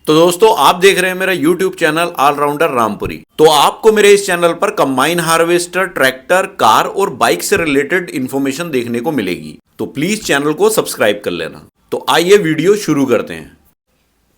तो दोस्तों आप देख रहे हैं मेरा YouTube चैनल ऑलराउंडर रामपुरी। तो आपको मेरे इस चैनल पर कंबाइन हार्वेस्टर, ट्रैक्टर, कार और बाइक से रिलेटेड इंफॉर्मेशन देखने को मिलेगी। तो प्लीज चैनल को सब्सक्राइब कर लेना। तो आइए वीडियो शुरू करते हैं।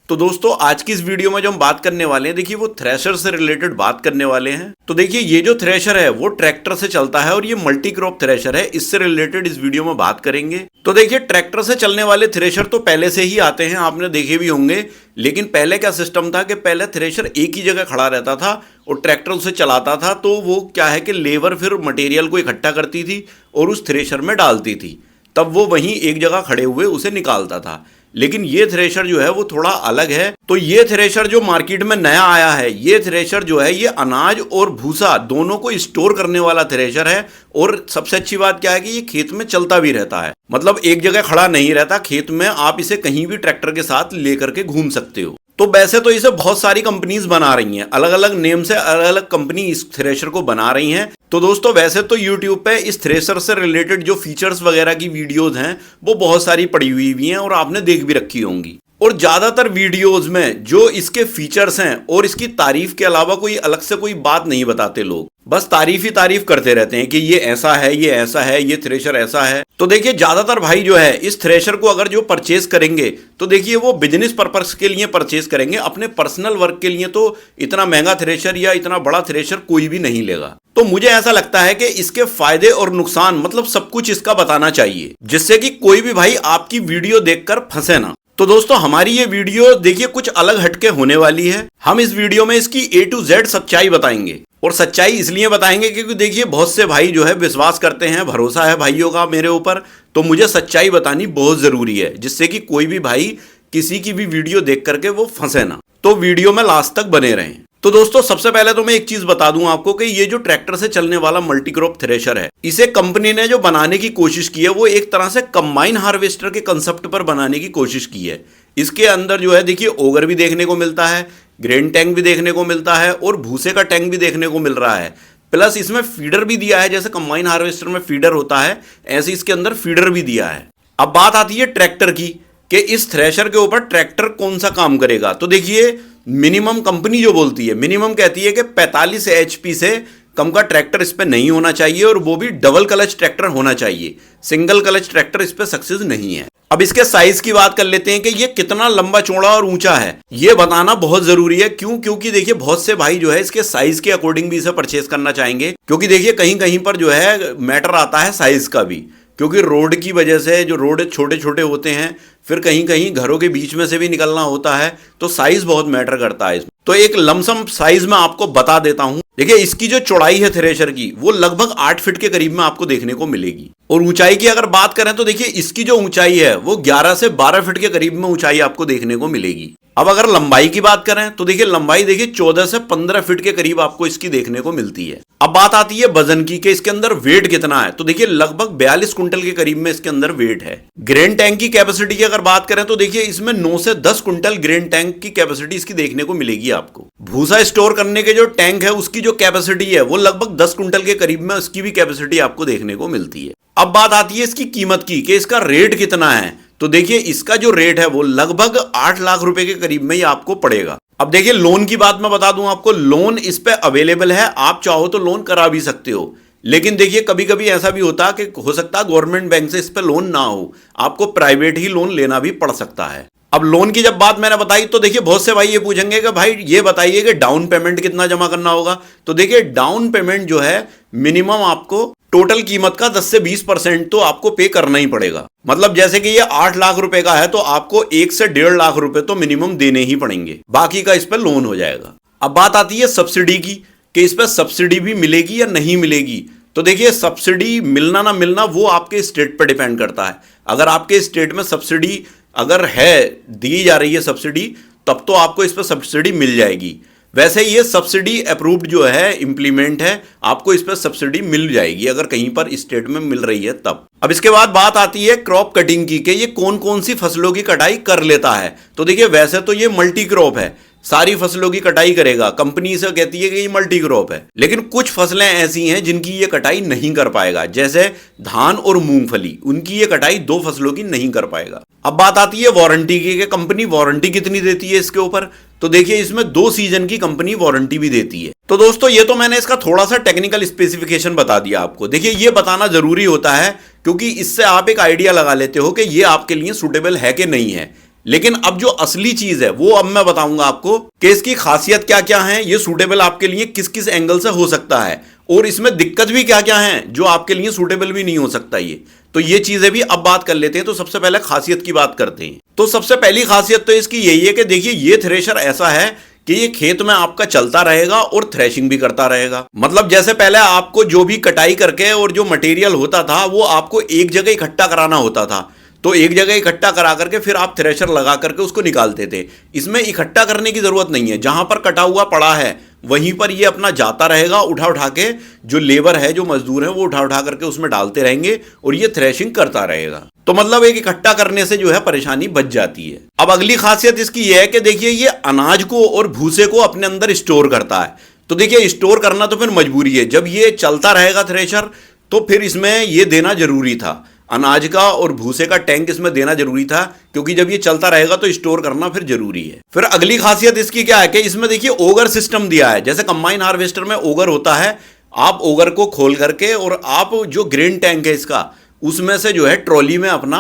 तो दोस्तों आज की इस वीडियो में जो हम बात करने वाले हैं, देखिए वो थ्रेशर से रिलेटेड बात करने वाले हैं। तो देखिए ये जो थ्रेशर है वो ट्रैक्टर से चलता है और ये मल्टी क्रॉप थ्रेशर है। इससे रिलेटेड इस वीडियो में बात करेंगे। तो देखिए ट्रैक्टर से चलने वाले थ्रेशर तो पहले से ही आते हैं, आपने देखे भी होंगे। लेकिन पहले क्या सिस्टम था कि पहले थ्रेशर एक ही जगह खड़ा रहता था और ट्रैक्टर उसे चलाता था। तो वो क्या है कि लेबर फिर मटेरियल को इकट्ठा करती थी और उस थ्रेशर में डालती थी, तब वो वहीं एक जगह खड़े हुए उसे निकालता था। लेकिन ये थ्रेशर जो है वो थोड़ा अलग है। तो ये थ्रेशर जो मार्केट में नया आया है, ये थ्रेशर जो है ये अनाज और भूसा दोनों को स्टोर करने वाला थ्रेशर है। और सबसे अच्छी बात क्या है कि ये खेत में चलता भी रहता है, मतलब एक जगह खड़ा नहीं रहता खेत में। आप इसे कहीं भी ट्रैक्टर के साथ लेकर के घूम सकते हो। तो वैसे तो इसे बहुत सारी कंपनीज बना रही हैं, अलग अलग नेम से अलग अलग कंपनी इस थ्रेशर को बना रही हैं। तो दोस्तों वैसे तो YouTube पे इस थ्रेशर से रिलेटेड जो फीचर्स वगैरह की वीडियोस हैं वो बहुत सारी पड़ी हुई भी हैं और आपने देख भी रखी होंगी। और ज्यादातर वीडियोस में जो इसके फीचर्स हैं और इसकी तारीफ के अलावा कोई अलग से कोई बात नहीं बताते लोग, बस तारीफ ही तारीफ करते रहते हैं कि ये ऐसा है, ये ऐसा है, ये थ्रेशर ऐसा है। तो देखिए ज्यादातर भाई जो है इस थ्रेशर को अगर जो परचेज करेंगे तो देखिए वो बिजनेस पर्पस के लिए परचेज करेंगे, अपने पर्सनल वर्क के लिए तो इतना महंगा थ्रेशर या इतना बड़ा थ्रेशर कोई भी नहीं लेगा। तो मुझे ऐसा लगता है कि इसके फायदे और नुकसान मतलब सब कुछ इसका बताना चाहिए, जिससे कि कोई भी भाई आपकी वीडियो देखकर फंसे ना। तो दोस्तों हमारी ये वीडियो देखिए कुछ अलग हटके होने वाली है। हम इस वीडियो में इसकी A to Z सच्चाई बताएंगे। और सच्चाई इसलिए बताएंगे क्योंकि देखिए बहुत से भाई जो है विश्वास करते हैं, भरोसा है भाइयों का मेरे ऊपर। तो मुझे सच्चाई बतानी बहुत जरूरी है, जिससे कि कोई भी भाई किसी की भी वीडियो देख करके वो फंसे ना। तो वीडियो में लास्ट तक बने रहें। तो दोस्तों सबसे पहले तो मैं एक चीज बता दूं आपको कि ये जो ट्रैक्टर से चलने वाला मल्टी क्रॉप थ्रेशर है, इसे कंपनी ने जो बनाने की कोशिश की है वो एक तरह से कंबाइन हार्वेस्टर के कंसेप्ट पर बनाने की कोशिश की है। इसके अंदर जो है देखिए ओगर भी देखने को मिलता है, ग्रेन टैंक भी देखने को मिलता है और भूसे का टैंक भी देखने को मिल रहा है। प्लस इसमें फीडर भी दिया है, जैसे कंबाइन हार्वेस्टर में फीडर होता है ऐसे इसके अंदर फीडर भी दिया है। अब बात आती है ट्रैक्टर की कि इस थ्रेशर के ऊपर ट्रैक्टर कौन सा काम करेगा। तो देखिए मिनिमम कंपनी जो बोलती है, मिनिमम कहती है कि 45 HP से कम का ट्रैक्टर इस पे नहीं होना चाहिए और वो भी डबल क्लच ट्रैक्टर होना चाहिए। सिंगल क्लच ट्रैक्टर इस पे सक्सेस नहीं है। अब इसके साइज की बात कर लेते हैं कि ये कितना लंबा चौड़ा और ऊंचा है, ये बताना बहुत जरूरी है। क्यों? क्योंकि देखिए बहुत से भाई जो है इसके साइज के अकॉर्डिंग भी इसे परचेज करना चाहेंगे, क्योंकि देखिए कहीं कहीं पर जो है मैटर आता है साइज का भी, क्योंकि रोड की वजह से जो रोड छोटे छोटे होते हैं, फिर कहीं कहीं घरों के बीच में से भी निकलना होता है, तो साइज बहुत मैटर करता है इसमें। तो एक लमसम साइज में आपको बता देता हूं। देखिए इसकी जो चौड़ाई है थ्रेशर की वो लगभग 8 फीट के करीब में आपको देखने को मिलेगी। और ऊंचाई की अगर बात करें तो देखिए इसकी जो ऊंचाई है वो 11 से 12 फीट के करीब में ऊंचाई आपको देखने को मिलेगी। अब अगर लंबाई की बात करें तो देखिए लंबाई देखिए 14 से 15 फीट के करीब आपको इसकी देखने को मिलती है। अब बात आती है वजन की कि इसके अंदर वेट कितना है। तो देखिए लगभग 42 कुंटल के करीब में इसके अंदर वेट है। ग्रेन टैंक की कैपेसिटी की अगर बात करें तो देखिए इसमें 9 से 10 कुंटल ग्रेन टैंक की कैपेसिटी इसकी देखने को मिलेगी आपको। भूसा स्टोर करने के जो टैंक है उसकी जो कैपेसिटी है वो लगभग 10 कुंटल के करीब में उसकी भी कैपेसिटी आपको देखने को मिलती है। अब बात आती है इसकी कीमत की कि इसका रेट कितना है। तो देखिए इसका जो रेट है वो लगभग 8 लाख रुपए के करीब में ही आपको पड़ेगा। अब देखिए लोन की बात मैं बता दूं आपको, लोन इस पे अवेलेबल है, आप चाहो तो लोन करा भी सकते हो। लेकिन देखिए कभी कभी ऐसा भी होता है कि हो सकता है गवर्नमेंट बैंक से इस पे लोन ना हो, आपको प्राइवेट ही लोन लेना भी पड़ सकता है। अब लोन की जब बात मैंने बताई तो देखिए बहुत से भाई ये पूछेंगे कि भाई ये बताइए कि डाउन पेमेंट कितना जमा करना होगा। तो देखिए डाउन पेमेंट जो है मिनिमम आपको टोटल कीमत का 10 से 20% तो आपको पे करना ही पड़ेगा। मतलब जैसे कि ये 8 लाख रुपए का है तो आपको 1 से 1.5 लाख रुपए तो मिनिमम देने ही पड़ेंगे, बाकी का इस पर लोन हो जाएगा। अब बात आती है सब्सिडी की कि इस पर सब्सिडी भी मिलेगी या नहीं मिलेगी। तो देखिए सब्सिडी मिलना ना मिलना वो आपके स्टेट पर डिपेंड करता है। अगर आपके स्टेट में सब्सिडी अगर है, दी जा रही है सब्सिडी, तब तो आपको इस पर सब्सिडी मिल जाएगी। वैसे ये सब्सिडी अप्रूव्ड जो है, इंप्लीमेंट है, आपको इस पर सब्सिडी मिल जाएगी अगर कहीं पर स्टेट में मिल रही है तब। अब इसके बाद बात आती है क्रॉप कटिंग की कि ये कौन कौन सी फसलों की कटाई कर लेता है। तो देखिए वैसे तो ये मल्टी क्रॉप है, सारी फसलों की कटाई करेगा। कंपनी इसे कहती है कि ये मल्टी क्रॉप है, लेकिन कुछ फसलें ऐसी हैं जिनकी ये कटाई नहीं कर पाएगा, जैसे धान और मूंगफली, उनकी ये कटाई 2 फसलों की नहीं कर पाएगा। अब बात आती है वारंटी की कि कंपनी वारंटी कितनी देती है इसके ऊपर। तो देखिए इसमें 2 सीजन की कंपनी वारंटी भी देती है। तो दोस्तों ये तो मैंने इसका थोड़ा सा टेक्निकल स्पेसिफिकेशन बता दिया आपको। देखिए ये बताना जरूरी होता है क्योंकि इससे आप एक आइडिया लगा लेते हो कि ये आपके लिए सुटेबल है कि नहीं है। लेकिन अब जो असली चीज है वो अब मैं बताऊंगा आपको कि इसकी खासियत क्या क्या है, ये सूटेबल आपके लिए किस किस एंगल से हो सकता है और इसमें दिक्कत भी क्या क्या है जो आपके लिए सूटेबल भी नहीं हो सकता ये। तो ये चीजें भी अब बात कर लेते हैं। तो सबसे पहले खासियत की बात करते हैं। तो सबसे पहली खासियत तो इसकी यही है कि देखिए ये थ्रेशर ऐसा है कि ये खेत में आपका चलता रहेगा और थ्रेशिंग भी करता रहेगा। मतलब जैसे पहले आपको जो भी कटाई करके और जो मटेरियल होता था वो आपको एक जगह इकट्ठा कराना होता था, तो एक जगह इकट्ठा करा करके फिर आप थ्रेशर लगा करके उसको निकालते थे। इसमें इकट्ठा करने की जरूरत नहीं है, जहां पर कटा हुआ पड़ा है वहीं पर ये अपना जाता रहेगा, उठा उठा के जो लेबर है, जो मजदूर है, वो उठा उठा करके उसमें डालते रहेंगे और ये थ्रेशिंग करता रहेगा। तो मतलब एक इकट्ठा करने से जो है परेशानी बच जाती है। अब अगली खासियत इसकी यह है कि देखिए ये अनाज को और भूसे को अपने अंदर स्टोर करता है। तो देखिए स्टोर करना तो फिर मजबूरी है, जब ये चलता रहेगा थ्रेशर तो फिर इसमें ये देना जरूरी था, अनाज का और भूसे का टैंक इसमें देना जरूरी था, क्योंकि जब ये चलता रहेगा तो स्टोर करना फिर जरूरी है। फिर अगली खासियत इसकी क्या है कि इसमें देखिए ओगर सिस्टम दिया है। जैसे कंबाइन हार्वेस्टर में ओगर होता है, आप ओगर को खोल करके और आप जो ग्रेन टैंक है इसका उसमें से जो है ट्रॉली में अपना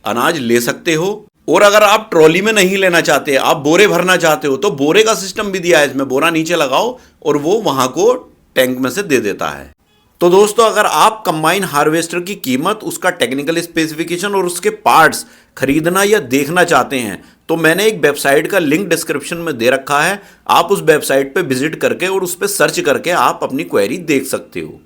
अनाज ले सकते हो। और अगर आप ट्रॉली में नहीं लेना चाहते, आप बोरे भरना चाहते हो, तो बोरे का सिस्टम भी दिया है इसमें। बोरा नीचे लगाओ और वो वहां को टैंक में से दे देता है। तो दोस्तों अगर आप कंबाइन हार्वेस्टर की कीमत, उसका टेक्निकल स्पेसिफिकेशन और उसके पार्ट्स खरीदना या देखना चाहते हैं तो मैंने एक वेबसाइट का लिंक डिस्क्रिप्शन में दे रखा है। आप उस वेबसाइट पे विजिट करके और उस पर सर्च करके आप अपनी क्वेरी देख सकते हो।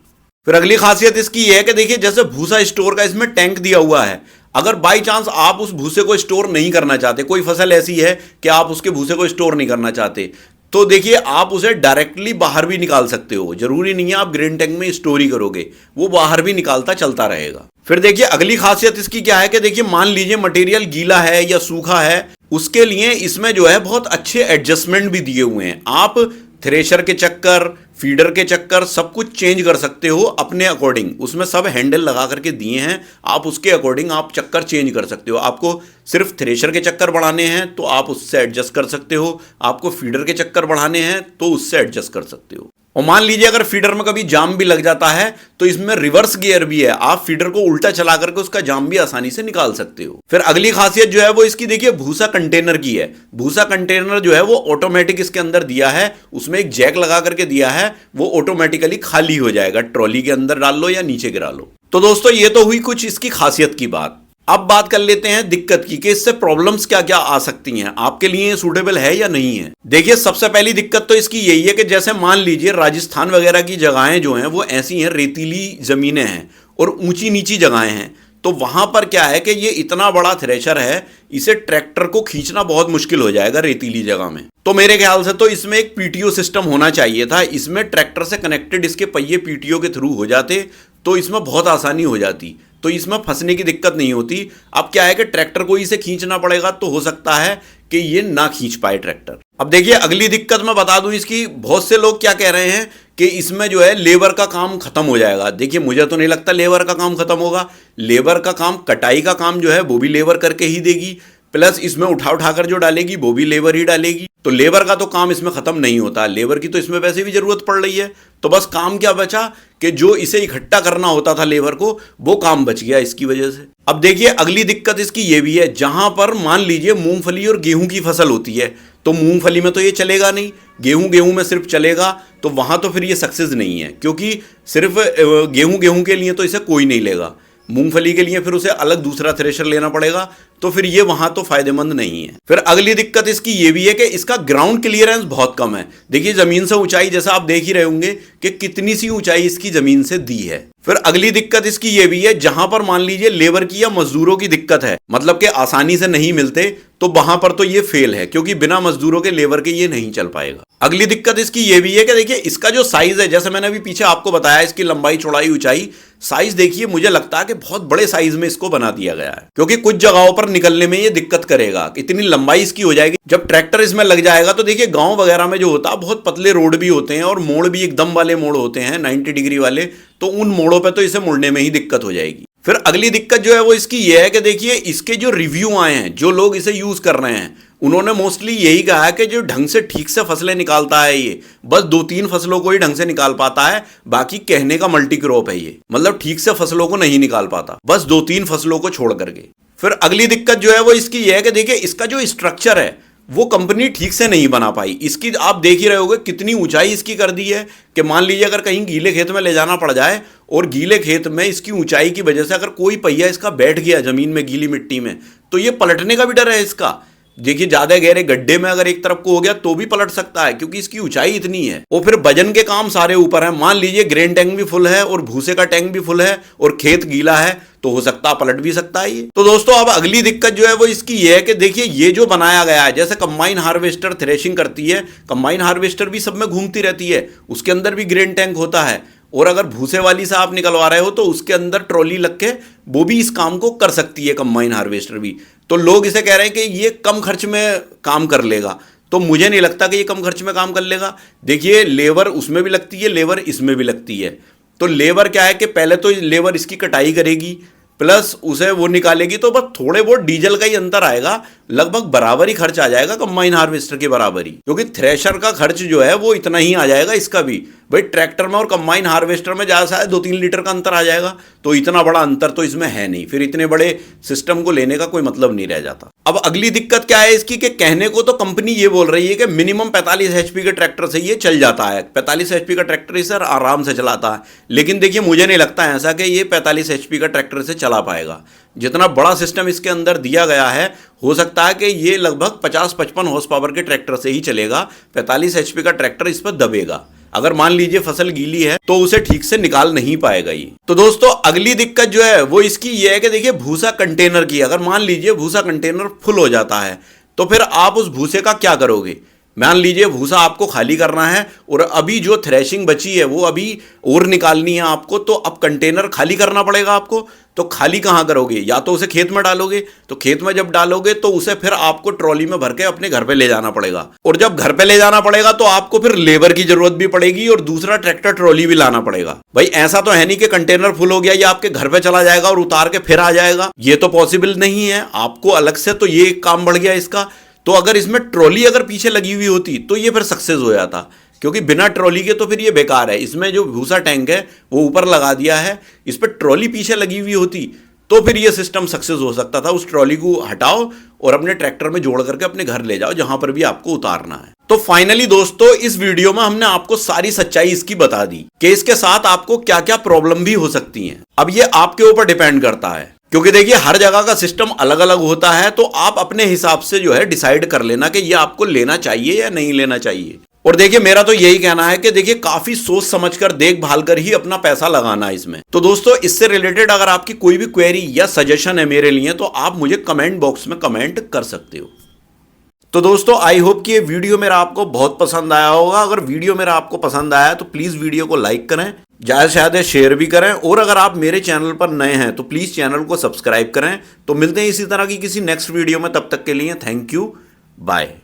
फिर अगली खासियत इसकी यह है कि देखिए जैसे भूसा स्टोर का इसमें टैंक दिया हुआ है, अगर बाई चांस आप उस भूसे को स्टोर नहीं करना चाहते, कोई फसल ऐसी है कि आप उसके भूसे को स्टोर नहीं करना चाहते, तो देखिए आप उसे डायरेक्टली बाहर भी निकाल सकते हो। जरूरी नहीं है आप ग्रेन टैंक में स्टोर ही करोगे, वो बाहर भी निकालता चलता रहेगा। फिर देखिए अगली खासियत इसकी क्या है कि देखिए मान लीजिए मटेरियल गीला है या सूखा है, उसके लिए इसमें जो है बहुत अच्छे एडजस्टमेंट भी दिए हुए हैं। आप थ्रेशर के चक्कर, फीडर के चक्कर सब कुछ चेंज कर सकते हो अपने अकॉर्डिंग। उसमें सब हैंडल लगा करके दिए हैं, आप उसके अकॉर्डिंग आप चक्कर चेंज कर सकते हो। आपको सिर्फ थ्रेशर के चक्कर बढ़ाने हैं तो आप उससे एडजस्ट कर सकते हो, आपको फीडर के चक्कर बढ़ाने हैं तो उससे एडजस्ट कर सकते हो। और मान लीजिए अगर फीडर में कभी जाम भी लग जाता है तो इसमें रिवर्स गियर भी है, आप फीडर को उल्टा चला करके उसका जाम भी आसानी से निकाल सकते हो। फिर अगली खासियत जो है वो इसकी देखिए भूसा कंटेनर की है। भूसा कंटेनर जो है वो ऑटोमेटिक इसके अंदर दिया है, उसमें एक जैक लगा करके दिया है, वो ऑटोमेटिकली खाली हो जाएगा, ट्रॉली के अंदर डाल लो या नीचे गिरा लो। तो दोस्तों ये तो हुई कुछ इसकी खासियत की बात। अब बात कर लेते हैं दिक्कत की कि इससे प्रॉब्लम्स क्या क्या आ सकती हैं, आपके लिए सूटेबल है या नहीं है। देखिए सबसे पहली दिक्कत तो इसकी यही है कि जैसे मान लीजिए राजस्थान वगैरह की जगहें जो हैं वो ऐसी हैं, रेतीली जमीनें हैं और ऊंची नीची जगहें हैं। तो वहां पर क्या है कि ये इतना बड़ा थ्रेशर है, इसे ट्रैक्टर को खींचना बहुत मुश्किल हो जाएगा रेतीली जगह में। तो मेरे ख्याल से तो इसमें एक पीटीओ सिस्टम होना चाहिए था, इसमें ट्रैक्टर से कनेक्टेड इसके पहिए पीटीओ के थ्रू हो जाते तो इसमें बहुत आसानी हो जाती, तो इसमें फंसने की दिक्कत नहीं होती। अब क्या है कि ट्रैक्टर को इसे खींचना पड़ेगा, तो हो सकता है कि ये ना खींच पाए ट्रैक्टर। अब देखिए अगली दिक्कत मैं बता दूं इसकी, बहुत से लोग क्या कह रहे हैं कि इसमें जो है लेबर का काम खत्म हो जाएगा। देखिए मुझे तो नहीं लगता लेबर का काम खत्म होगा। लेबर का काम, कटाई का काम जो है वो भी लेबर करके ही देगी, प्लस इसमें उठा उठाकर जो डालेगी वो भी लेबर ही डालेगी। तो लेबर का तो काम इसमें खत्म नहीं होता, लेबर की तो इसमें वैसे भी जरूरत पड़ रही है। तो बस काम क्या बचा कि जो इसे इकट्ठा करना होता था लेबर को, वो काम बच गया इसकी वजह से। अब देखिए अगली दिक्कत इसकी ये भी है, जहां पर मान लीजिए मूंगफली और गेहूं की फसल होती है, तो मूंगफली में तो ये चलेगा नहीं, गेहूं में सिर्फ चलेगा, तो वहां तो फिर ये सक्सेस नहीं है, क्योंकि सिर्फ गेहूं के लिए तो इसे कोई नहीं लेगा, मूंगफली के लिए फिर उसे अलग दूसरा थ्रेशर लेना पड़ेगा, तो फिर ये वहां तो फायदेमंद नहीं है। फिर अगली दिक्कत इसकी ये भी है कि इसका ग्राउंड क्लियरेंस बहुत कम है। देखिए जमीन से ऊंचाई जैसा आप देख ही रहे होंगे कि कितनी सी ऊंचाई इसकी जमीन से दी है। फिर अगली दिक्कत इसकी ये भी है, जहां पर मान लीजिए लेबर की या मजदूरों की दिक्कत है, मतलब कि आसानी से नहीं मिलते, तो वहां पर तो ये फेल है, क्योंकि बिना मजदूरों के लेबर के ये नहीं चल पाएगा। अगली दिक्कत इसकी ये भी है कि देखिए इसका जो साइज है, जैसे मैंने अभी पीछे आपको बताया, इसकी लंबाई चौड़ाई ऊंचाई साइज देखिए, मुझे लगता है कि बहुत बड़े साइज में इसको बना दिया गया है, क्योंकि कुछ जगहों पर निकलने में ये दिक्कत करेगा। इतनी लंबाई इसकी हो जाएगी, जब ट्रैक्टर इसमें लग जाएगा तो देखिए गांव वगैरह में जो होता है बहुत पतले रोड भी होते हैं और मोड़ भी एकदम वाले मोड़ होते हैं 90 डिग्री वाले, तो उन मोड़ों पे तो इसे मुड़ने में ही दिक्कत हो जाएगी। फिर अगली दिक्कत जो है वो इसकी ये है कि देखिए इसके जो रिव्यू आए हैं, जो लोग इसे यूज कर रहे हैं, उन्होंने मोस्टली यही कहा है कि जो ढंग से ठीक से फसलें निकालता है ये बस 2-3 फसलों को ही ढंग से निकाल पाता है, बाकी कहने का मल्टी क्रॉप है ये, मतलब ठीक से फसलों को नहीं निकाल पाता, बस 2-3 फसलों को छोड़ करके। फिर अगली दिक्कत जो है वो इसकी ये है कि देखिए इसका जो स्ट्रक्चर है वो कंपनी ठीक से नहीं बना पाई। इसकी आप देख ही रहे होगे कितनी ऊंचाई इसकी कर दी है कि मान लीजिए अगर कहीं गीले खेत में ले जाना पड़ जाए और गीले खेत में इसकी ऊंचाई की वजह से अगर कोई पहिया इसका बैठ गया जमीन में गीली मिट्टी में, तो ये पलटने का भी डर है इसका। देखिए ज्यादा गहरे गड्ढे में अगर एक तरफ को हो गया तो भी पलट सकता है, क्योंकि इसकी ऊंचाई इतनी है। और फिर वजन के काम सारे ऊपर है, मान लीजिए ग्रेन टैंक भी फुल है और भूसे का टैंक भी फुल है और खेत गीला है तो हो सकता है पलट भी सकता है ये। तो दोस्तों अब अगली दिक्कत जो है वो इसकी ये है कि देखिए ये जो बनाया गया है, जैसे कंबाइन हार्वेस्टर थ्रेशिंग करती है, कंबाइन हार्वेस्टर भी सब में घूमती रहती है, उसके अंदर भी ग्रेन टैंक होता है, और अगर भूसे वाली से आप निकलवा रहे हो तो उसके अंदर ट्रॉली लग के वो भी इस काम को कर सकती है कंबाइन हार्वेस्टर भी। तो लोग इसे कह रहे हैं कि ये कम खर्च में काम कर लेगा, तो मुझे नहीं लगता कि ये कम खर्च में काम कर लेगा। देखिए लेबर उसमें भी लगती है, लेबर इसमें भी लगती है। तो लेबर क्या है कि पहले तो लेबर इसकी कटाई करेगी प्लस उसे वो निकालेगी, तो बस थोड़े बहुत डीजल का ही अंतर आएगा, लगभग बराबर ही खर्च आ जाएगा कंबाइन हार्वेस्टर के बराबर ही, क्योंकि थ्रेशर का खर्च जो है वो इतना ही आ जाएगा इसका भी। भाई ट्रैक्टर में और कंबाइन हार्वेस्टर में ज़्यादा शायद 2-3 लीटर का अंतर आ जाएगा, तो इतना बड़ा अंतर तो इसमें है नहीं, फिर इतने बड़े सिस्टम को लेने का कोई मतलब नहीं रह जाता। अब अगली दिक्कत क्या है इसकी कि कहने को तो कंपनी ये बोल रही है कि मिनिमम 45 HP के ट्रैक्टर से ये चल जाता है, 45 HP का ट्रैक्टर सर आराम से चलाता है, लेकिन देखिए मुझे नहीं लगता ऐसा कि ये 45 HP का ट्रैक्टर से चला पाएगा। जितना बड़ा सिस्टम इसके अंदर दिया गया है, हो सकता है कि ये लगभग 50-55 हॉर्स पावर के ट्रैक्टर से ही चलेगा, 45 HP का ट्रैक्टर इस पर दबेगा। अगर मान लीजिए फसल गीली है तो उसे ठीक से निकाल नहीं पाएगा ये। तो दोस्तों अगली दिक्कत जो है वो इसकी ये है कि देखिए भूसा कंटेनर की, अगर मान लीजिए भूसा कंटेनर फुल हो जाता है तो फिर आप उस भूसे का क्या करोगे। मान लीजिए भूसा आपको खाली करना है और अभी जो थ्रेशिंग बची है वो अभी और निकालनी है आपको, तो अब कंटेनर खाली करना पड़ेगा आपको। तो खाली कहाँ करोगे, या तो उसे खेत में डालोगे, तो खेत में जब डालोगे तो उसे फिर आपको ट्रॉली में भर के अपने घर पे ले जाना पड़ेगा, और जब घर पे ले जाना पड़ेगा तो आपको फिर लेबर की जरूरत भी पड़ेगी और दूसरा ट्रैक्टर ट्रॉली भी लाना पड़ेगा। भाई ऐसा तो है नहीं कि कंटेनर फुल हो गया ये आपके घर पे चला जाएगा और उतार के फिर आ जाएगा, ये तो पॉसिबल नहीं है, आपको अलग से तो ये काम बढ़ गया इसका। तो अगर इसमें ट्रॉली अगर पीछे लगी हुई होती तो ये फिर सक्सेस हो जाता, क्योंकि बिना ट्रॉली के तो फिर ये बेकार है। इसमें जो भूसा टैंक है वो ऊपर लगा दिया है, इस पर ट्रॉली पीछे लगी हुई होती तो फिर ये सिस्टम सक्सेस हो सकता था। उस ट्रॉली को हटाओ और अपने ट्रैक्टर में जोड़ करके अपने घर ले जाओ जहां पर भी आपको उतारना है। तो फाइनली दोस्तों इस वीडियो में हमने आपको सारी सच्चाई इसकी बता दी कि इसके साथ आपको क्या क्या प्रॉब्लम भी हो सकती हैं। अब ये आपके ऊपर डिपेंड करता है, क्योंकि देखिए हर जगह का सिस्टम अलग अलग होता है, तो आप अपने हिसाब से जो है डिसाइड कर लेना कि ये आपको लेना चाहिए या नहीं लेना चाहिए। और देखिए मेरा तो यही कहना है कि देखिए काफी सोच समझकर देखभाल कर ही अपना पैसा लगाना है इसमें। तो दोस्तों इससे रिलेटेड अगर आपकी कोई भी क्वेरी या सजेशन है मेरे लिए तो आप मुझे कमेंट बॉक्स में कमेंट कर सकते हो। तो दोस्तों आई होप कि ये वीडियो मेरा आपको बहुत पसंद आया होगा। अगर वीडियो मेरा आपको पसंद आया तो प्लीज वीडियो को लाइक करें, ज़्यादा से ज़्यादा शेयर भी करें, और अगर आप मेरे चैनल पर नए हैं तो प्लीज़ चैनल को सब्सक्राइब करें। तो मिलते हैं इसी तरह की किसी नेक्स्ट वीडियो में, तब तक के लिए थैंक यू, बाय।